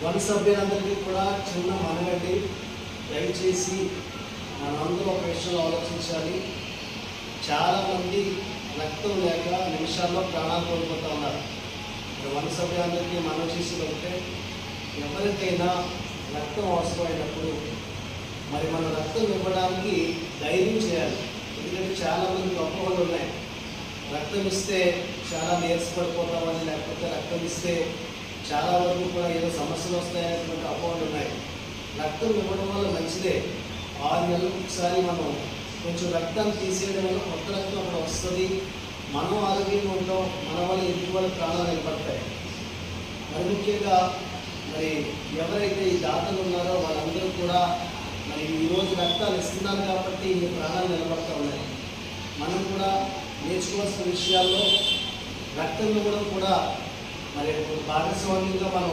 One సభ్యులందరికీ కూడా చిన్న మనగండి, దయచేసి మనందరూ ఒక విషయంలో ఆలోచించాలి. చాలామంది రక్తం లేక నిమిషాల్లో ప్రాణాలు కోల్పోతూ ఉన్నారు. వన్ సభ్యులందరికీ మనం చేసేది ఒకటే, ఎవరికైనా రక్తం అవసరమైనప్పుడు మరి మన రక్తం ఇవ్వడానికి ధైర్యం చేయాలి. ఎందుకంటే చాలామంది అపోహలు ఉన్నాయి. రక్తం ఇస్తే చాలా నీరసపడిపోతామని, లేకపోతే రక్తం ఇస్తే చాలా వరకు కూడా ఏదో సమస్యలు వస్తాయనేటువంటి అపోహలు ఉన్నాయి. రక్తం ఇవ్వడం వల్ల మంచిదే. 6 నెలలకు ఒకసారి మనం కొంచెం రక్తాన్ని తీసేయడం వల్ల కొత్త రక్తం అక్కడ వస్తుంది. మనం ఆరోగ్యంగా ఉంటాం, మన వల్ల ఇంటి వల్ల ప్రాణాలు నిలబడతాయి. మరి ముఖ్యంగా మరి ఎవరైతే ఈ దాతలు ఉన్నారో వాళ్ళందరూ కూడా మరి ఈరోజు రక్తాలు ఇస్తున్నారు కాబట్టి ఈ ప్రాణాలు నిలబడతా ఉన్నాయి. మనం కూడా నేర్చుకోవాల్సిన విషయాల్లో రక్తం ఇవ్వడం కూడా మరి భాగస్వామ్యంగా మనం